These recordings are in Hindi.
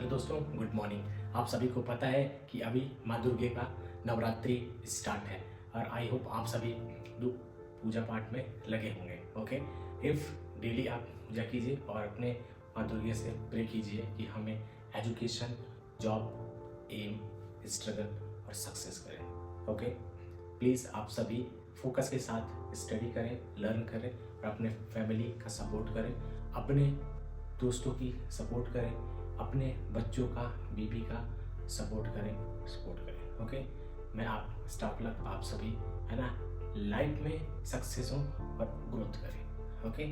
हेलो दोस्तों, गुड मॉर्निंग। आप सभी को पता है कि अभी माँ दुर्गे का नवरात्रि स्टार्ट है और आई होप आप सभी पूजा पाठ में लगे होंगे। ओके, इफ़ डेली आप पूजा कीजिए और अपने माँ दुर्गे से प्रे कीजिए कि हमें एजुकेशन, जॉब, एम, स्ट्रगल और सक्सेस करें। ओके, प्लीज़ आप सभी फोकस के साथ स्टडी करें, लर्न करें और अपने फैमिली का सपोर्ट करें, अपने दोस्तों की सपोर्ट करें, अपने बच्चों का, बीबी का सपोर्ट करें। ओके, मैं आप स्टाफ लक आप सभी है ना लाइफ में सक्सेस हों और ग्रोथ करें। ओके,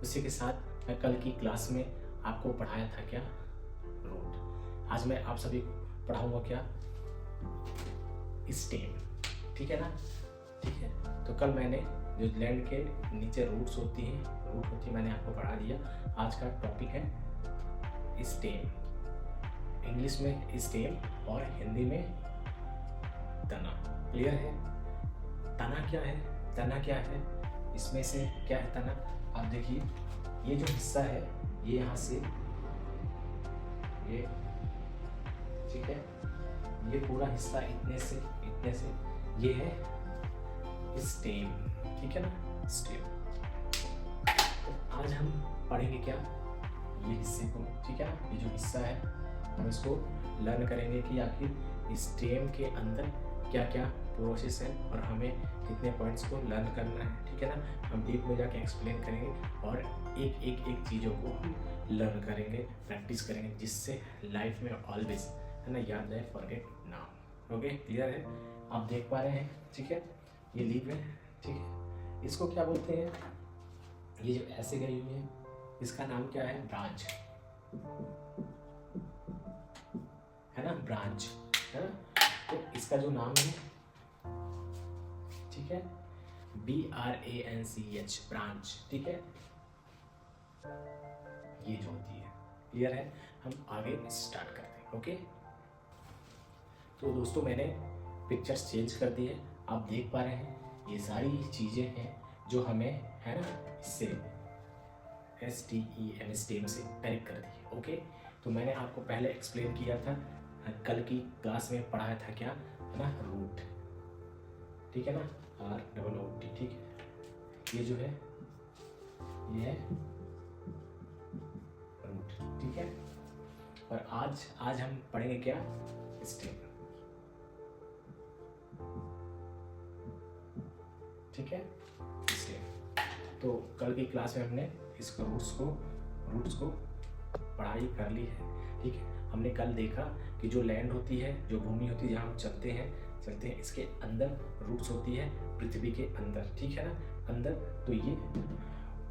उसी के साथ मैं कल की क्लास में आपको पढ़ाया था क्या, रूट। आज मैं आप सभी को पढ़ाऊंगा क्या, स्टेम। ठीक है ना, ठीक है। तो कल मैंने जो लैंड के नीचे रूट होती है मैंने आपको पढ़ा दिया। आज का टॉपिक है स्टेम, इंग्लिश में स्टेम और हिंदी में तना। क्लियर है? तना क्या है, तना क्या है, इसमें से क्या है तना। आप देखिए, ये जो हिस्सा है ये यहाँ से ये, ठीक है, ये पूरा हिस्सा इतने से ये है स्टेम। ठीक है ना, स्टेम। तो आज हम पढ़ेंगे क्या, ये हिस्से को। ठीक है ना, ये जो हिस्सा है हम इसको लर्न करेंगे कि आखिर स्टेम के अंदर क्या क्या प्रोसेस है और हमें कितने पॉइंट्स को लर्न करना है। ठीक है ना, हम डीप में जाके एक्सप्लेन करेंगे और एक चीज़ों को हम लर्न करेंगे, प्रैक्टिस करेंगे, जिससे लाइफ में ऑलवेज है ना याद रहे, फॉरगेट ना। ओके, क्लियर है? आप देख पा रहे हैं? ठीक है, ये लीव है। ठीक है, इसको क्या बोलते हैं, ये जो ऐसे गई हुई है इसका नाम क्या है, ब्रांच है ना, ब्रांच है ना। तो इसका जो नाम है, ठीक है, BRANCH, ब्रांच। ठीक है, ये जो होती है। क्लियर है? हम आगे स्टार्ट करते हैं। ओके, तो दोस्तों मैंने पिक्चर्स चेंज कर दी है, आप देख पा रहे हैं ये सारी चीज़ें हैं जो हमें है ना इससे STEM से कनेक्ट कर दी है। ओके, तो मैंने आपको पहले एक्सप्लेन किया था, कल की क्लास में पढ़ाया था क्या है ना, रूट। ठीक है ना, ROOT। ठीक है, ये जो है ये है रूट। ठीक है, और आज हम पढ़ेंगे क्या, स्टेम। ठीक है, स्टेम। तो कल की क्लास में हमने इसको रूट्स को पढ़ाई कर ली है। ठीक है, हमने कल देखा कि जो लैंड होती है, जो भूमि होती है जहाँ हम चलते हैं, इसके अंदर रूट्स होती है, पृथ्वी के अंदर। ठीक है ना, अंदर। तो ये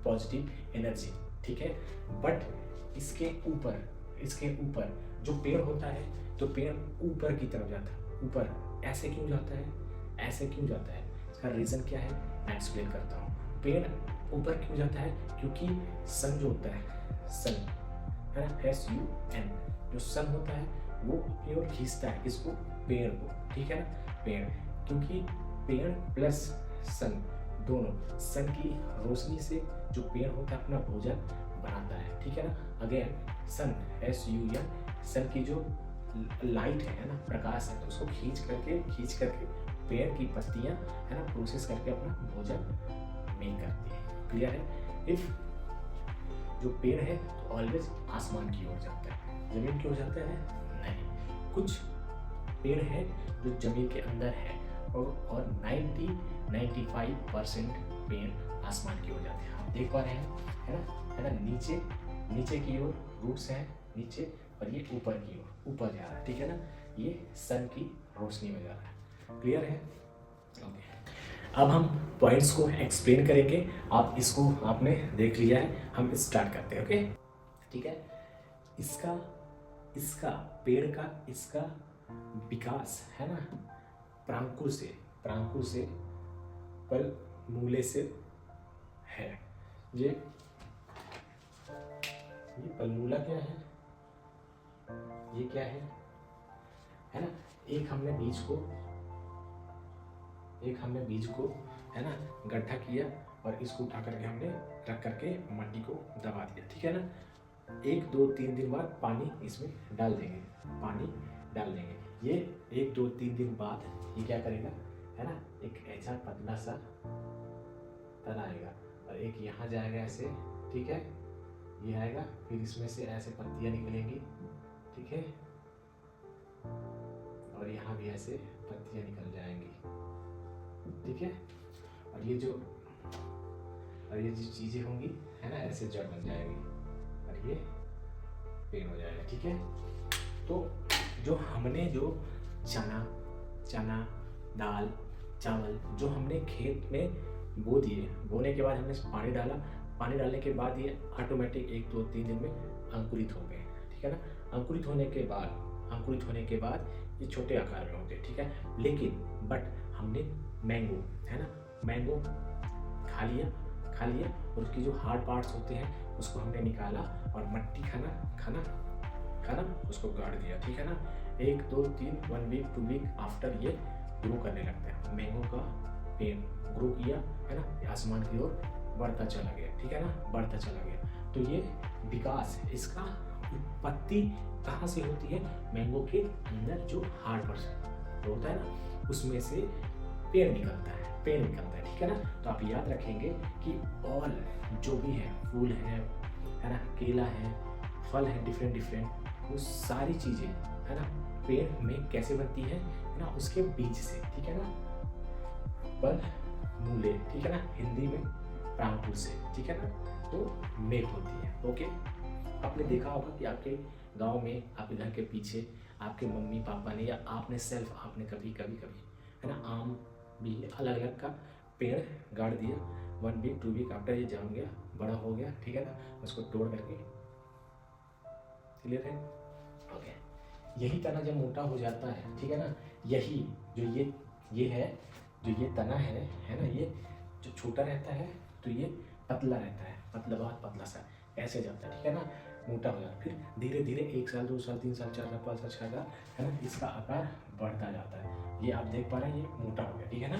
पॉजिटिव एनर्जी। ठीक है, बट इसके ऊपर जो पेड़ होता है, तो पेड़ ऊपर की तरफ जाता है। ऊपर ऐसे क्यों जाता है, ऐसे क्यों जाता है, इसका रीज़न क्या है मैं एक्सप्लेन करता हूँ। पेड़ ऊपर क्यों जाता है, क्योंकि सन जो होता है, सन है ना, SUN, जो सन होता है वो अपनी ओर खींचता है इसको, पेड़ को। ठीक है ना, पेड़, क्योंकि पेड़ प्लस सन दोनों, सन की रोशनी से जो पेड़ होता है अपना भोजन बनाता है। ठीक है ना, अगेन सन SUN, सन की जो लाइट है ना, प्रकाश है, तो उसको खींच करके पेड़ की पत्तियां है ना प्रोसेस करके अपना भोजन मेक करती है। क्लियर है? इफ जो पेड़ है तो ऑलवेज आसमान की ओर जाता है, जमीन की ओर जाता है नहीं। कुछ पेड़ है जो जमीन के अंदर है और 90-95% पेड़ आसमान की ओर जाते हैं। आप देख पा रहे हैं है ना, नीचे की ओर रूट्स हैं नीचे, और ये ऊपर की ओर ऊपर जा रहा है। ठीक है ना, ये सन की रोशनी में जा रहा है। क्लियर है? ओके, अब हम पॉइंट्स को एक्सप्लेन करेंगे। आप इसको आपने देख लिया है, हम स्टार्ट करते हैं। ओके, ठीक है। इसका पेड़ का इसका विकास है ना, प्रांकुर से पल मूले से है। ये पलमूला क्या है, ये क्या है ना, एक हमने बीज को है ना गड्ढा किया और इसको उठा करके हमने रख करके मट्टी को दबा दिया। ठीक है ना, 1 2 3 दिन बाद पानी इसमें डाल देंगे, पानी डाल देंगे। ये 1 2 3 दिन बाद ये क्या करेगा, है ना, एक ऐसा पतला सा तना आएगा और एक यहाँ जाएगा ऐसे, ठीक है, ये आएगा, फिर इसमें से ऐसे पत्तियाँ निकलेंगी, ठीक है, और यहाँ भी ऐसे पत्तियाँ निकल जाएंगी, ठीक है, और ये जो चीज़ें होंगी, है ना, ऐसे जड़ बन जाएगी और ये पेड़ हो जाएगा, ठीक है। तो जो हमने जो चना दाल चावल जो हमने खेत में बो दिए, बोने के बाद हमने पानी डाला, पानी डालने के बाद ये ऑटोमेटिक 1 2 3 दिन में अंकुरित हो गए, ठीक है ना। अंकुरित होने के बाद ये छोटे आकार में होते हैं, ठीक है। लेकिन बट हमने मैंगो, है ना, मैंगो खा लिया और उसकी जो हार्ड पार्ट्स होते हैं उसको हमने निकाला और मट्टी खाना उसको गाड़ दिया, ठीक है ना। 1 2 3 1 वीक 2 वीक आफ्टर ये ग्रो करने लगता है, मैंगो का पेड़ ग्रो किया, है ना, आसमान की ओर बढ़ता चला गया, ठीक है ना, बढ़ता चला गया। तो ये विकास, इसका उत्पत्ति कहाँ से होती है, मैंगो के अंदर जो हार्ड पार्ट होता है ना, उसमें से पेड़ निकलता है, ठीक है ना। तो आप याद रखेंगे कि ऑल जो भी है, फूल है ना, केला है, फल है, डिफरेंट वो सारी चीज़ें, है ना, पेड़ में कैसे बनती है ना, उसके बीज से, ठीक है ना, फल मूले, ठीक है ना, हिंदी में प्रांकुर से, ठीक है ना, तो मेघ होती है, ओके। आपने देखा होगा कि आपके गांव में, आपके घर के पीछे आपके मम्मी पापा ने या आपने कभी है ना, आम भी अलग अलग का पेड़ गाड़ दिया, 1 वीक 2 वीक आफ्टर ये जम गया, बड़ा हो गया, ठीक है ना, उसको तोड़ करके, क्लियर है, ओके। यही तना जब मोटा हो जाता है, ठीक है ना, यही जो ये है, जो ये तना है ना, ये जो छोटा रहता है तो ये पतला रहता है, पतला सा ऐसे जाता है, ठीक है ना, मोटा हो जाता है, फिर धीरे धीरे 1 साल 2 साल 3 साल 4 साल 5 साल 6 साल, है ना, इसका आकार बढ़ता जाता है। ये आप देख पा रहे हैं, ये मोटा हो गया, ठीक है ना।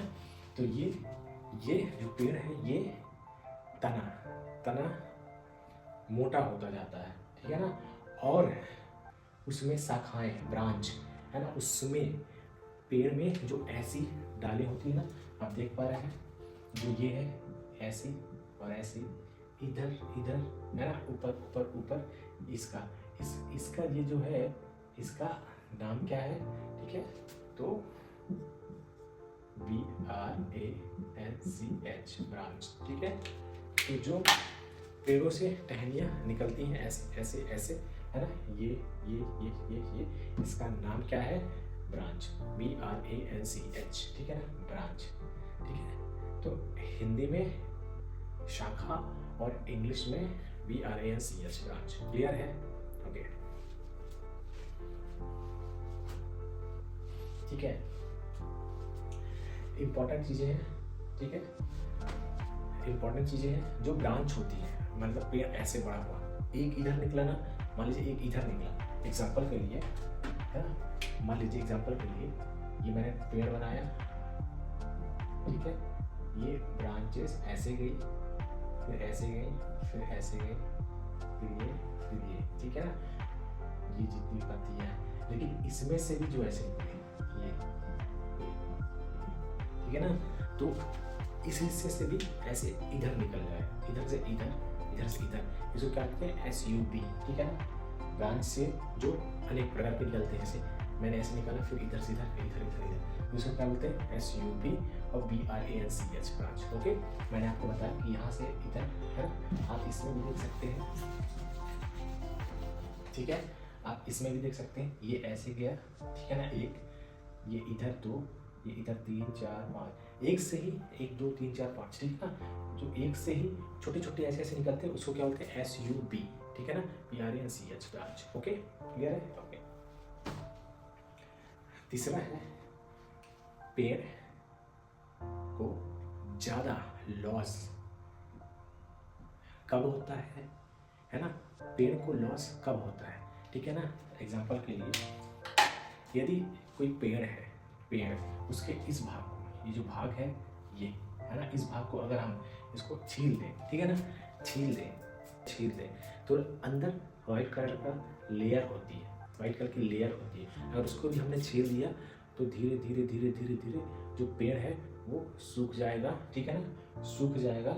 तो ये जो पेड़ है, ये तना मोटा होता जाता है, ठीक है ना, और उसमें शाखाएं, ब्रांच, है ना, उसमें पेड़ में जो ऐसी डालें होती है ना, आप देख पा रहे हैं, जो ये है ऐसी और ऐसी, इधर है ना, ऊपर इसका ये जो है, इसका नाम क्या है, ठीक है, तो BRANCH, ब्रांच, ठीक है। तो जो पेड़ों से टहनियाँ निकलती हैं ऐसे, है ना, ये इसका नाम क्या है, ब्रांच, BRANCH, ठीक है ना, ब्रांच, ठीक है। तो हिंदी में शाखा और इंग्लिश में BRANCH, ब्रांच, क्लियर है, ओके, ठीक है। इम्पोर्टेंट चीज़ें हैं, ठीक है, इम्पोर्टेंट चीज़ें हैं जो ब्रांच होती है, मतलब पेड़ ऐसे बड़ा हुआ, एक इधर निकला ना, मान लीजिए एक इधर निकला, एग्जाम्पल के लिए, है ना, मान लीजिए एग्जाम्पल के लिए ये मैंने पेड़ बनाया, ठीक है, ये ब्रांचेस ऐसे गई, फिर ऐसे गई, फिर ऐसे गई, फिर ये, ठीक है ना, ये जितनी पत्तियां हैं, लेकिन इसमें से भी जो ऐसे निकली, ये, ठीक है ना, तो इस हिस्से से भी ऐसे इधर निकल जाए, इधर से इधर, इसको क्या कहते हैं, SUB, ठीक है ना, ब्रांच से जो अनेक प्रकार के निकलते हैं, जैसे मैंने ऐसे निकाला, फिर इधर से इधर, फिर इधर, तो इसको क्या बोलते हैं, SUB और BRANCH, ब्रांच, ओके। मैंने आपको बताया कि यहाँ से इधर है, आप इसमें भी देख सकते हैं, ठीक है, आप इसमें भी देख सकते हैं, ये ऐसे गया, ठीक है ना, एक, ये इधर 2, ये इधर 3 4 5, एक से ही 1 2 3 4 5, ठीक है ना, जो एक से ही छोटे छोटे ऐसे निकलते हैं उसको क्या बोलते हैं, SUB, ठीक है ना, BRANCH, ब्रांच, ओके, क्लियर है, ओके। तीसरा है, पेड़ को ज़्यादा लॉस कब होता है ना, पेड़ को लॉस कब होता है, ठीक है ना। एग्जाम्पल के लिए, यदि कोई पेड़ है, उसके इस भाग को, ये जो भाग है ये, है ना, इस भाग को अगर हम इसको छील दें, ठीक है ना, छील दें, छील दें तो अंदर वाइट कलर का लेयर होती है, वाइट कलर की लेयर होती है, अगर उसको भी हमने छील दिया तो धीरे धीरे धीरे धीरे धीरे जो पेड़ है वो सूख जाएगा, ठीक है ना, सूख जाएगा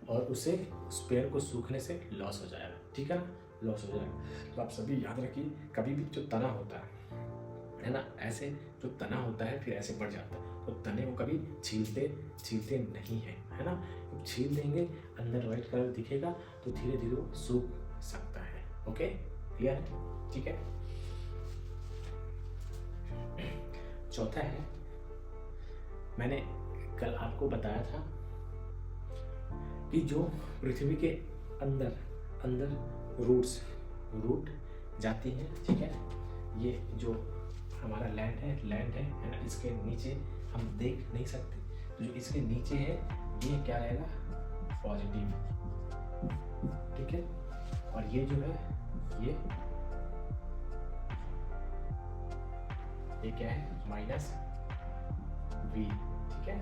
और उसे उस पेड़ को सूखने से लॉस हो जाएगा, ठीक है ना, लॉस हो जाएगा। तो आप सभी याद रखिए, कभी भी जो तना होता है ना, ऐसे जो तना होता है फिर ऐसे बढ़ जाता है, तो तने को कभी छीलते नहीं है ना, छील देंगे अंदर वाइट कलर दिखेगा तो धीरे धीरे वो सूख सकता है। ओके, क्लियर है, ठीक है। चौथा है, मैंने कल आपको बताया था कि जो पृथ्वी के अंदर रूट जाती हैं, ठीक है, ये जो हमारा लैंड है ना, इसके नीचे हम देख नहीं सकते, तो जो इसके नीचे है ये क्या रहेगा, पॉजिटिव, ठीक है, और ये जो है ये क्या है, माइनस वी, ठीक है,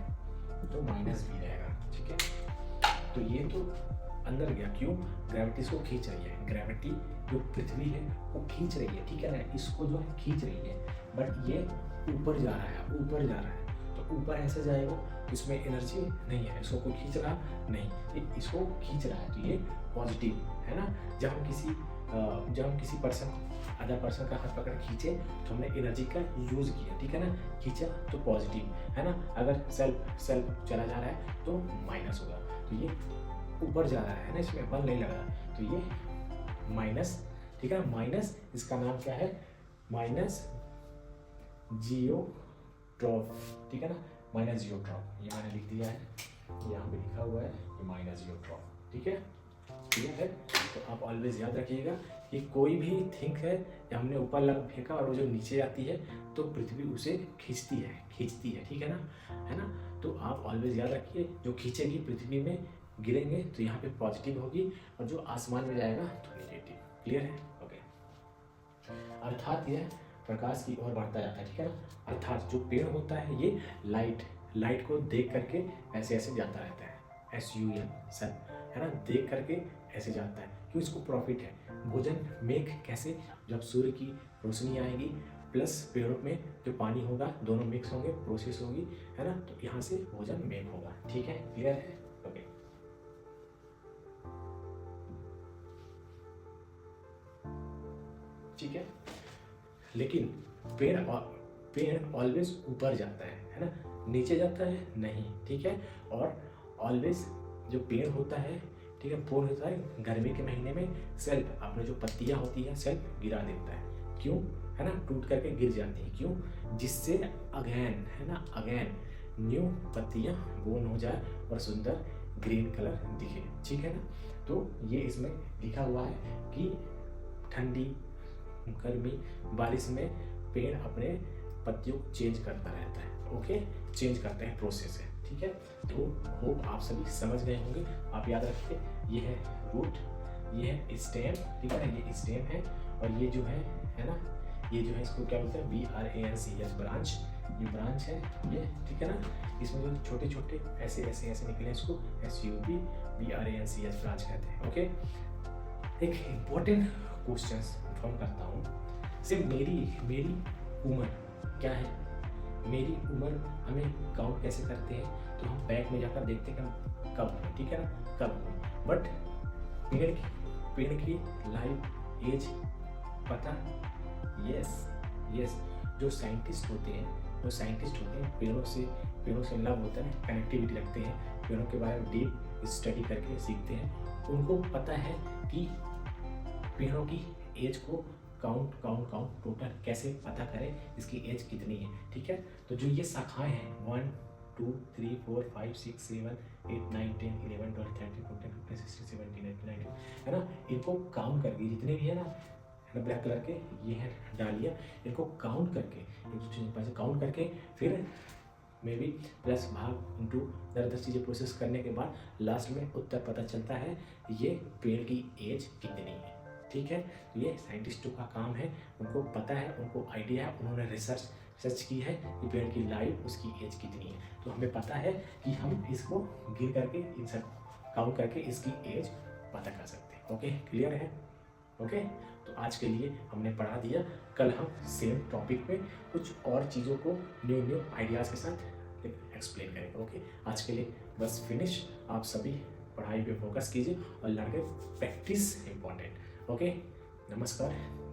तो माइनस वी रहेगा, ठीक है। तो ये तो अंदर गया, क्यों, ग्रेविटी इसको खींच रही है, ग्रेविटी जो पृथ्वी है वो खींच रही है, ठीक है ना, इसको जो है खींच रही है, बट ये ऊपर जा रहा है, तो ऊपर ऐसे जाएगा, इसमें एनर्जी नहीं है, इसको कोई खींच रहा नहीं, ये इसको खींच रहा है, तो ये पॉजिटिव है ना। जब हम किसी अदर पर्सन का हाथ पकड़ खींचे तो हमने एनर्जी का यूज किया, ठीक है ना, खींचा तो पॉजिटिव है ना, अगर सेल्फ चला जा रहा है तो माइनस होगा, तो ये ऊपर जा रहा है ना, इसमें बल नहीं लगा, तो ये माइनस, ठीक है, माइनस, इसका नाम क्या है, माइनस जियोट्रॉप, ठीक है ना, माइनस जियोट्रॉप, ये मैंने लिख दिया है, यहाँ पे लिखा हुआ है ये माइनस जियोट्रॉप, ठीक है, ठीक है। तो आप ऑलवेज याद रखिएगा कि कोई भी थिंग है या हमने ऊपर लग फेंका और वो जो नीचे आती है तो पृथ्वी उसे खींचती है, ठीक है ना, तो आप ऑलवेज याद रखिए, जो खींचेगी पृथ्वी में गिरेंगे तो यहाँ पे पॉजिटिव होगी और जो आसमान में जाएगा तो नेगेटिव, क्लियर है, ओके। अर्थात यह प्रकाश की ओर बढ़ता जाता है, ठीक है ना, अर्थात जो पेड़ होता है ये लाइट को देख करके ऐसे जाता रहता है, SUN है ना, देख करके ऐसे जाता है, क्यों, इसको प्रॉफिट है, भोजन मेघ कैसे, जब सूर्य की रोशनी आएगी प्लस पेड़ों में जो पानी होगा दोनों मिक्स होंगे, प्रोसेस होगी, है ना, तो यहाँ से भोजन मेघ होगा, ठीक है, क्लियर है, ओके। ठीक है, लेकिन पेड़ ऑलवेज ऊपर जाता है ना, नीचे जाता है नहीं, ठीक है, और ऑलवेज जो पेड़ होता है, ठीक है, फूल होता है, गर्मी के महीने में सेल्फ अपने जो पत्तियां होती है सेल्फ गिरा देता है, क्यों, है ना, टूट करके गिर जाती है, क्यों, जिससे अगेन, है ना, अगेन न्यू पत्तियां बोर्न हो जाए और सुंदर ग्रीन कलर दिखे, ठीक है ना। तो ये इसमें लिखा हुआ है कि ठंडी, गर्मी, बारिश में पेड़ अपने पत्तियों को चेंज करता रहता है, ओके, चेंज करते हैं, प्रोसेस है, ठीक है। तो होप आप सभी समझ गए होंगे, आप याद रखिए, ये है रूट, ये है स्टेम, ठीक है ना, ये स्टेम है, और ये जो है ना, ये जो है इसको क्या बोलते हैं, BRANCH, ब्रांच, ये ब्रांच है ये, ठीक है ना, इसमें जो छोटे छोटे ऐसे निकले इसको SUB BRANCH ब्रांच कहते हैं, ओके। एक इम्पोर्टेंट क्वेश्चन इन्फॉर्म करता हूँ, सिर्फ मेरी उम्र क्या है, मेरी उम्र हमें काउंट कैसे करते हैं, तो हम बैक में जाकर देखते हैं कि हम कब हुए, ठीक है ना, कब हुए, बट पेड़ की लाइफ एज पता, यस, जो साइंटिस्ट होते हैं पेड़ों से लव होता है, कनेक्टिविटी रखते हैं, पेड़ों के बारे में डीप स्टडी करके सीखते हैं, उनको पता है कि पेड़ों की एज को काउंट टोटल कैसे पता करें, इसकी एज कितनी है, ठीक है। तो जो ये शाखाएं हैं 1 2 3 4 5 6 7 8 9 10 11 12 13 14 15 16 17 18 19 है ना, इनको काउंट करके जितने भी है ना ब्लैक कलर के ये है डालिया, इनको काउंट करके काउंट करके फिर मे बी प्लस भाग इंटू 10 चीज़ें प्रोसेस करने के बाद लास्ट में उत्तर पता चलता है ये पेड़ की एज कितनी है, ठीक है। तो ये साइंटिस्टों का काम है, उनको पता है, उनको आइडिया है, उन्होंने रिसर्च की है कि पेड़ की लाइफ, उसकी एज कितनी है, तो हमें पता है कि हम इसको गिर करके इन सब काउंट करके इसकी एज पता कर सकते हैं। ओके, क्लियर है? ओके, तो आज के लिए हमने पढ़ा दिया। कल हम सेम टॉपिक पे कुछ और चीज़ों को न्यू आइडियाज़ के साथ एक्सप्लेन करेंगे। ओके, आज के लिए बस फिनिश। आप सभी पढ़ाई पे फोकस कीजिए और लड़के प्रैक्टिस इम्पॉर्टेंट। ओके, नमस्कार।